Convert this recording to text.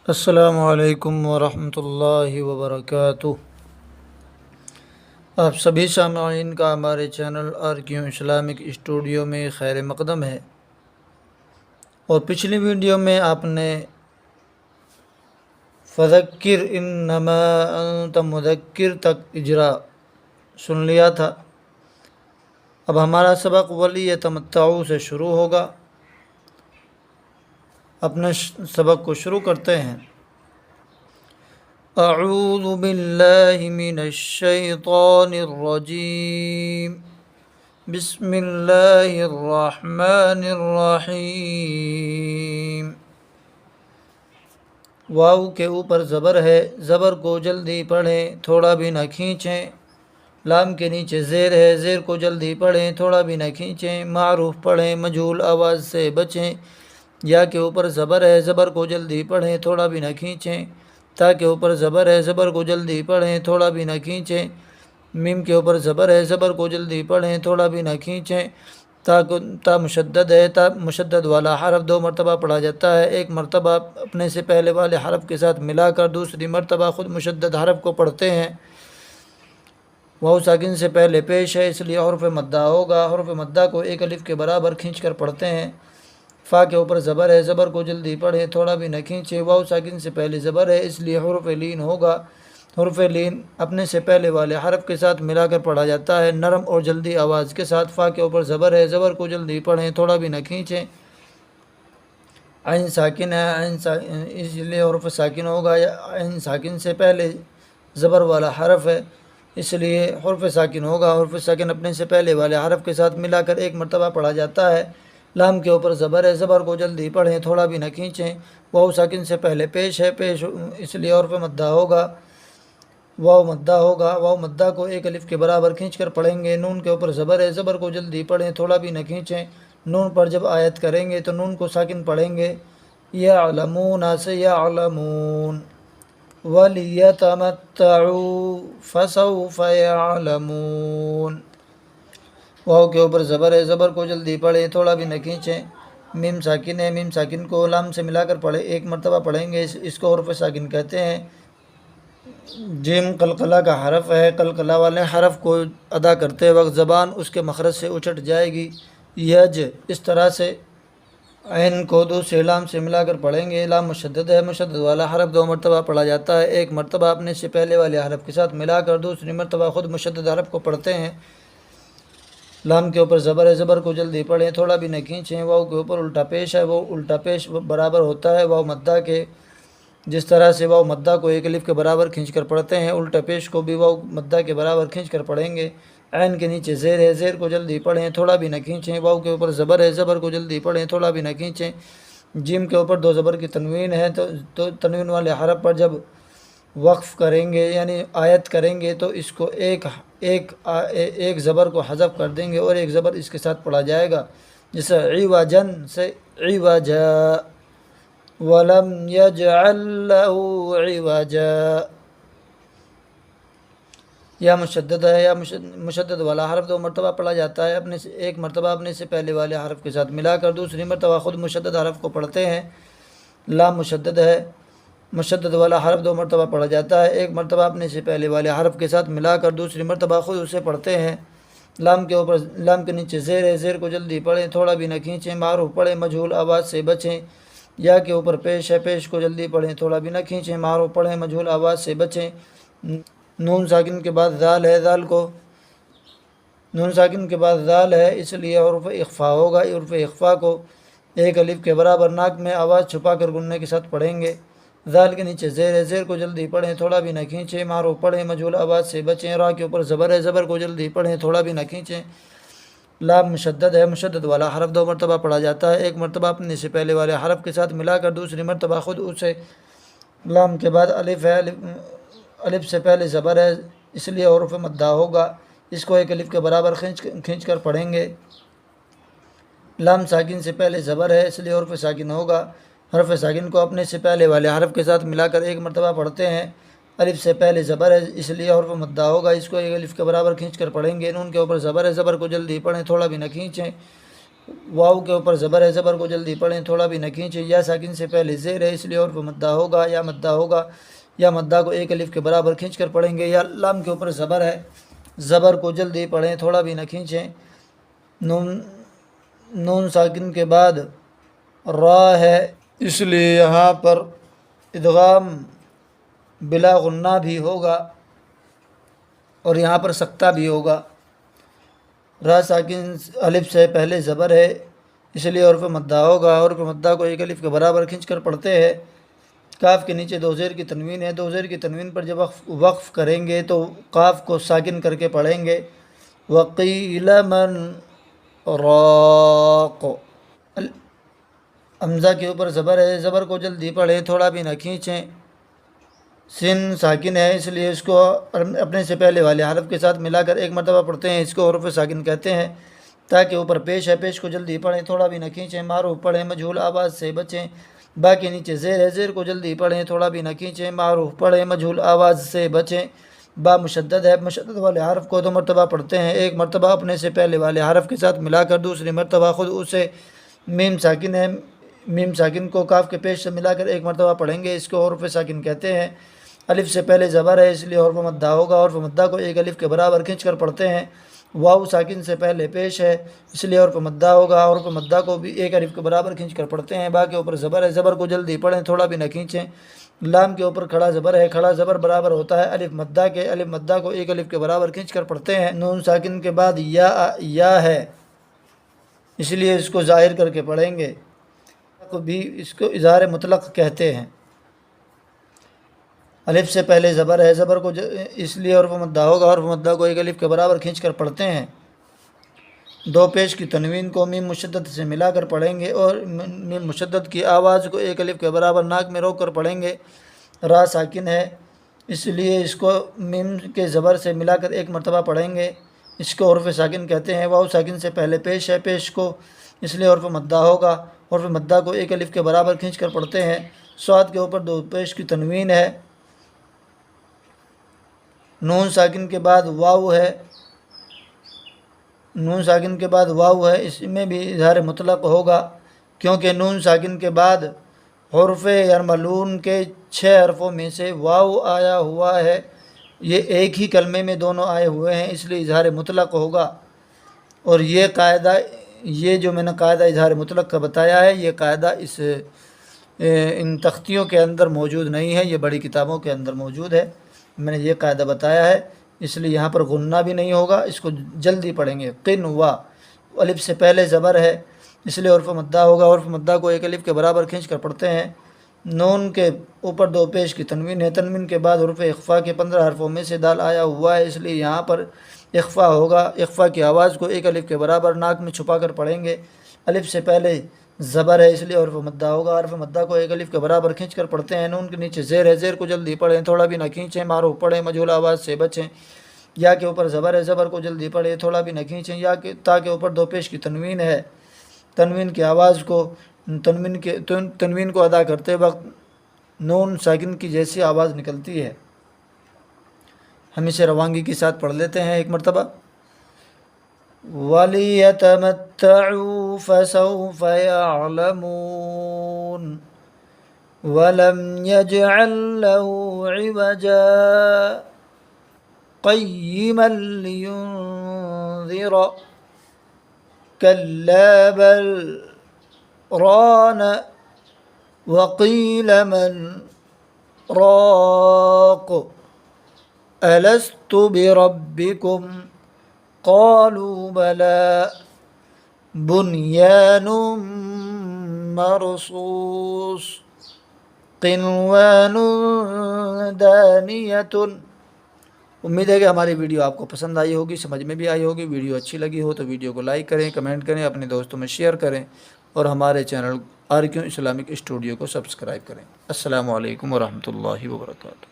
السلام علیکم ورحمۃ اللہ وبرکاتہ۔ آپ سبھی سامعین کا ہمارے چینل RQ اسلامک اسٹوڈیو میں خیر مقدم ہے۔ اور پچھلی ویڈیو میں آپ نے فذکر انما انت مذکر تک اجرا سن لیا تھا۔ اب ہمارا سبق ولی تمتعوا سے شروع ہوگا۔ اپنے سبق کو شروع کرتے ہیں۔ اعوذ باللہ من الشیطان الرجیم، بسم اللہ الرحمن الرحیم۔ واو کے اوپر زبر ہے، زبر کو جلدی پڑھیں، تھوڑا بھی نہ کھینچیں۔ لام کے نیچے زیر ہے، زیر کو جلدی پڑھیں، تھوڑا بھی نہ کھینچیں۔ معروف پڑھیں، مجہول آواز سے بچیں۔ یا کے اوپر زبر ہے، زبر کو جلدی پڑھیں، تھوڑا بھی نہ کھینچیں۔ تا کے اوپر زبر ہے، زبر کو جلدی پڑھیں، تھوڑا بھی نہ کھینچیں۔ میم کے اوپر زبر ہے، زبر کو جلدی پڑھیں، تھوڑا بھی نہ کھینچیں۔ تا مشدد ہے، تا مشدد والا حرف 2 مرتبہ پڑھا جاتا ہے۔ ایک مرتبہ اپنے سے پہلے والے حرف کے ساتھ ملا کر دوسری مرتبہ خود مشدد حرف کو پڑھتے ہیں۔ واو ساکن سے پہلے پیش ہے، اس لیے حرف مدہ ہوگا۔ حرف مدہ کو ایک الف کے برابر کھینچ کر پڑھتے ہیں۔ فا کے اوپر زبر ہے، زبر کو جلدی پڑھیں، تھوڑا بھی نہ کھینچے۔ واو ساکن سے پہلے زبر ہے، اس لیے حرف لین ہوگا۔ حرف لین اپنے سے پہلے والے حرف کے ساتھ ملا کر پڑھا جاتا ہے، نرم اور جلدی آواز کے ساتھ۔ فا کے اوپر زبر ہے، زبر کو جلدی پڑھیں، تھوڑا بھی نہ کھینچیں۔ عین ساکن ہے، اس لیے حرف ساکن ہوگا۔ عین ساکن سے پہلے زبر والا حرف ہے، اس لیے حرف ساکن ہوگا۔ حرف ساکن اپنے سے پہلے والے حرف کے ساتھ ملا کر ایک مرتبہ پڑھا جاتا ہے۔ لام کے اوپر زبر ہے، زبر کو جلدی پڑھیں، تھوڑا بھی نہ کھینچیں۔ واو ساکن سے پہلے پیش ہے، پیش اس لیے حرف مدہ ہوگا۔ واو مدہ ہوگا۔ واو مدہ کو ایک الف کے برابر کھینچ کر پڑھیں گے۔ نون کے اوپر زبر ہے، زبر کو جلدی پڑھیں، تھوڑا بھی نہ کھینچیں۔ نون پر جب آیت کریں گے تو نون کو ساکن پڑھیں گے۔ یعلمون سے یعلمون، وَلِيَتَمَتَّعُوا فَسَوْفَ يَعْلَمُونَ۔ واو کے اوپر زبر ہے، زبر کو جلدی پڑھیں، تھوڑا بھی نہ کھینچیں۔ میم ساکن ہے، میم ساکن کو لام سے ملا کر پڑھیں، ایک مرتبہ پڑھیں گے، اس کو حرف ساکن کہتے ہیں۔ جیم قلقلہ کا حرف ہے، قلقلہ والے حرف کو ادا کرتے وقت زبان اس کے مخرج سے اچھٹ جائے گی۔ یج، اس طرح سے عین کو دوسرے لام سے ملا کر پڑھیں گے۔ لام مشدد ہے، مشدد والا حرف 2 مرتبہ پڑھا جاتا ہے۔ ایک مرتبہ اپنے سے پہلے والے حرف کے ساتھ ملا کر دوسری مرتبہ خود مشدد حرف کو پڑھتے ہیں۔ لام کے اوپر زبر ہے، زبر کو جلدی پڑھیں، تھوڑا بھی نہ کھینچیں۔ واو کے اوپر الٹا پیش ہے، وہ الٹا پیش برابر ہوتا ہے واو مدہ کے۔ جس طرح سے واو مدہ کو ایک الف کے برابر کھینچ کر پڑھتے ہیں، الٹا پیش کو بھی واو مدہ کے برابر کھینچ کر پڑھیں گے۔ عین کے نیچے زیر ہے، زیر کو جلدی پڑھیں، تھوڑا بھی نہ کھینچیں۔ واو کے اوپر زبر ہے، زبر کو جلدی پڑھیں، تھوڑا بھی نہ کھینچیں۔ جیم کے اوپر 2 زبر کی تنوین ہے، تو تنوین والے حرف پر جب وقف کریں گے یعنی آیت کریں گے تو اس کو ایک زبر کو حذف کر دیں گے اور ایک زبر اس کے ساتھ پڑھا جائے گا، جیسے عوجن سے عوجا، وَلَمْ يَجْعَلْ لَهُ عِوَجًا۔ یا مشدد ہے، یا مشدد والا حرف 2 مرتبہ پڑھا جاتا ہے، ایک مرتبہ اپنے سے پہلے والے حرف کے ساتھ ملا کر دوسری مرتبہ خود مشدد حرف کو پڑھتے ہیں۔ لام مشدد ہے، مشدد والا حرف 2 مرتبہ پڑھا جاتا ہے، ایک مرتبہ اپنے سے پہلے والے حرف کے ساتھ ملا کر دوسری مرتبہ خود اسے پڑھتے ہیں۔ لام کے نیچے زیر ہے، زیر کو جلدی پڑھیں، تھوڑا بھی نہ کھینچیں۔ معروف پڑھیں، مجہول آواز سے بچیں۔ یا کے اوپر پیش ہے، پیش کو جلدی پڑھیں، تھوڑا بھی نہ کھینچیں۔ معروف پڑھیں، مجہول آواز سے بچیں۔ نون ساکن کے بعد ذال ہے، نون ساکن کے بعد ذال ہے، اس لیے حرف اخفا ہوگا۔ حرف اخفا کو ایک الف کے برابر ناک میں آواز چھپا کر گننے کے ساتھ پڑھیں گے۔ ذال کے نیچے زیر ہے، زیر کو جلدی پڑھیں، تھوڑا بھی نہ کھینچیں۔ معروف پڑھیں، مجہول آواز سے بچیں۔ را کے اوپر زبر ہے، زبر کو جلدی پڑھیں، تھوڑا بھی نہ کھینچیں۔ لام مشدد ہے، مشدد والا حرف 2 مرتبہ پڑھا جاتا ہے، ایک مرتبہ اپنے سے پہلے والے حرف کے ساتھ ملا کر دوسری مرتبہ خود اسے۔ لام کے بعد الف ہے، الف سے پہلے زبر ہے، اس لیے حرف مدہ ہوگا، اس کو ایک الف کے برابر کھینچ کر پڑھیں گے۔ لام ساکن سے پہلے زبر ہے، اس لیے حرف ساکن ہوگا۔ حرف ساکن کو اپنے سے پہلے والے حرف کے ساتھ ملا کر ایک مرتبہ پڑھتے ہیں۔ الف سے پہلے زبر ہے، اس لیے حرف مدہ ہوگا، اس کو ایک الف کے برابر کھینچ کر پڑھیں گے۔ نون کے اوپر زبر ہے، زبر کو جلدی پڑھیں، تھوڑا بھی نہ کھینچیں۔ واو کے اوپر زبر ہے، زبر کو جلدی پڑھیں، تھوڑا بھی نہ کھینچیں۔ یا ساکن سے پہلے زیر ہے، اس لیے عرف مدہ ہوگا، یا مدہ ہوگا، یا مدہ کو ایک الف کے برابر کھینچ کر پڑھیں گے۔ یا لام کے اوپر زبر ہے، زبر کو جلدی پڑھیں، تھوڑا بھی نہ کھینچیں۔ نون ساکن کے بعد را ہے، اس لیے یہاں پر ادغام بلا غنہ بھی ہوگا اور یہاں پر سکتہ بھی ہوگا۔ را ساکن الف سے پہلے زبر ہے، اس لیے عرف مدہ ہوگا، عرف مدہ کو ایک الف کے برابر کھینچ کر پڑھتے ہیں۔ کاف کے نیچے دو زیر کی تنوین ہے، دو زیر کی تنوین پر جب وقف کریں گے تو قاف کو ساکن کر کے پڑھیں گے۔ وقیل من راق، حمزہ کے اوپر زبر ہے، زبر کو جلدی پڑھیں، تھوڑا بھی نہ کھینچیں۔ سن ساکن ہے، اس لیے اس کو اپنے سے پہلے والے حرف کے ساتھ ملا کر ایک مرتبہ پڑھتے ہیں، اس کو حرف ساکن کہتے ہیں۔ تاکہ اوپر پیش ہے، پیش کو جلدی پڑھیں، تھوڑا بھی نہ کھینچیں۔ معروف پڑھیں، مجہول آواز سے بچیں۔ با کے نیچے زیر ہے، زیر کو جلدی پڑھیں، تھوڑا بھی نہ کھینچیں۔ معروف پڑھیں، مجہول آواز سے بچیں۔ با مشدد ہے، مشدد والے حرف کو دو مرتبہ پڑھتے ہیں، ایک مرتبہ اپنے سے پہلے والے حرف کے ساتھ ملا کر، دوسری مرتبہ خود اسے۔ میم ساکن ہے، میم ساکن کو کاف کے پیش سے ملا کر ایک مرتبہ پڑھیں گے، اس کو حرف ساکن کہتے ہیں۔ الف سے پہلے زبر ہے، اس لیے حرف مدہ ہوگا، حرف مدہ کو ایک الف کے برابر کھینچ کر پڑھتے ہیں۔ واو ساکن سے پہلے پیش ہے، اس لیے حرف مدہ ہوگا، حرف مدہ کو بھی ایک الف کے برابر کھینچ کر پڑھتے ہیں۔ با کے اوپر زبر ہے، زبر کو جلدی پڑھیں، تھوڑا بھی نہ کھینچیں۔ لام کے اوپر کھڑا زبر ہے، کھڑا زبر برابر ہوتا ہے الف مدہ کے، الف مدہ کو ایک الف کے برابر کھینچ کر پڑھتے ہیں۔ نون ساکن کے بعد یا ہے، اس لیے اس کو ظاہر کر کے پڑھیں گے، کو بھی اس کو اظہار مطلق کہتے ہیں۔ الف سے پہلے زبر ہے، زبر کو اس لیے حرف مدہ ہوگا، حرف مدہ کو ایک الف کے برابر کھینچ کر پڑھتے ہیں۔ دو پیش کی تنوین کو میم مشدد سے ملا کر پڑھیں گے اور میم مشدد کی آواز کو ایک الف کے برابر ناک میں روک کر پڑھیں گے۔ را ساکن ہے، اس لیے اس کو میم کے زبر سے ملا کر ایک مرتبہ پڑھیں گے، اس کو حرف ساکن کہتے ہیں۔ واو ساکن سے پہلے پیش ہے، پیش کو اس لیے حرف مدہ ہوگا، حرف مدہ کو ایک الف کے برابر کھینچ کر پڑھتے ہیں۔ صاد کے اوپر دو پیش کی تنوین ہے، نون ساکن کے بعد واو ہے، نون ساکن کے بعد واو ہے، اس میں بھی اظہار مطلق ہوگا کیونکہ نون ساکن کے بعد حرف یرملون کے 6 حرفوں میں سے واو آیا ہوا ہے، یہ ایک ہی کلمے میں دونوں آئے ہوئے ہیں، اس لیے اظہار مطلق ہوگا۔ اور یہ قاعدہ، یہ جو میں نے قاعدہ اظہار مطلق کا بتایا ہے، یہ قاعدہ ان تختیوں کے اندر موجود نہیں ہے، یہ بڑی کتابوں کے اندر موجود ہے، میں نے یہ قاعدہ بتایا ہے، اس لیے یہاں پر غنہ بھی نہیں ہوگا، اس کو جلدی پڑھیں گے۔ قن وا، الف سے پہلے زبر ہے، اس لیے حرف مدہ ہوگا، حرف مدہ کو ایک الف کے برابر کھینچ کر پڑھتے ہیں۔ نون کے اوپر دو پیش کی تنوین ہے، تنوین کے بعد حرف اخفا کے 15 حرفوں میں سے دال آیا ہوا ہے، اس لیے یہاں پر اخفا ہوگا، اخفا کی آواز کو ایک الف کے برابر ناک میں چھپا کر پڑھیں گے۔ الف سے پہلے زبر ہے، اس لیے حرف مدہ ہوگا، حرف مدہ کو ایک الف کے برابر کھینچ کر پڑھتے ہیں۔ نون کے نیچے زیر ہے، زیر کو جلدی پڑھیں، تھوڑا بھی نہ کھینچیں۔ معروف پڑھیں، مجہول آواز سے بچیں۔ یا کے اوپر زبر ہے، زبر کو جلدی پڑھیں، تھوڑا بھی نہ کھینچیں۔ یا کے تا کے اوپر دو پیش کی تنوین ہے، تنوین کی آواز کو تنوین کو ادا کرتے وقت نون ساکن کی جیسی آواز نکلتی ہے۔ ہم اسے روانگی کے ساتھ پڑھ لیتے ہیں ایک مرتبہ۔ وَلِيَتَمَتَّعُوا فَسَوْفَ يَعْلَمُونَ وَلَمْ يَجْعَلْ لَهُ عِوَجًا قَيِّمًا لِيُنذِرَ كَلَّا بَلْ رَانَ وَقِيلَ مَنْ رَاقٍ أَلَسْتُ بِرَبِّكُمْ قَالُوا بَلَى بُنْيَانٌ مَرْصُوصٌ قِنْوَانٌ دَانِيَةٌ۔ امید ہے کہ ہماری ویڈیو آپ کو پسند آئی ہوگی، سمجھ میں بھی آئی ہوگی۔ ویڈیو اچھی لگی ہو تو ویڈیو کو لائک کریں، کمنٹ کریں، اپنے دوستوں میں شیئر کریں اور ہمارے چینل RQ اسلامک اسٹوڈیو کو سبسکرائب کریں۔ السلام علیکم ورحمۃ اللہ وبرکاتہ۔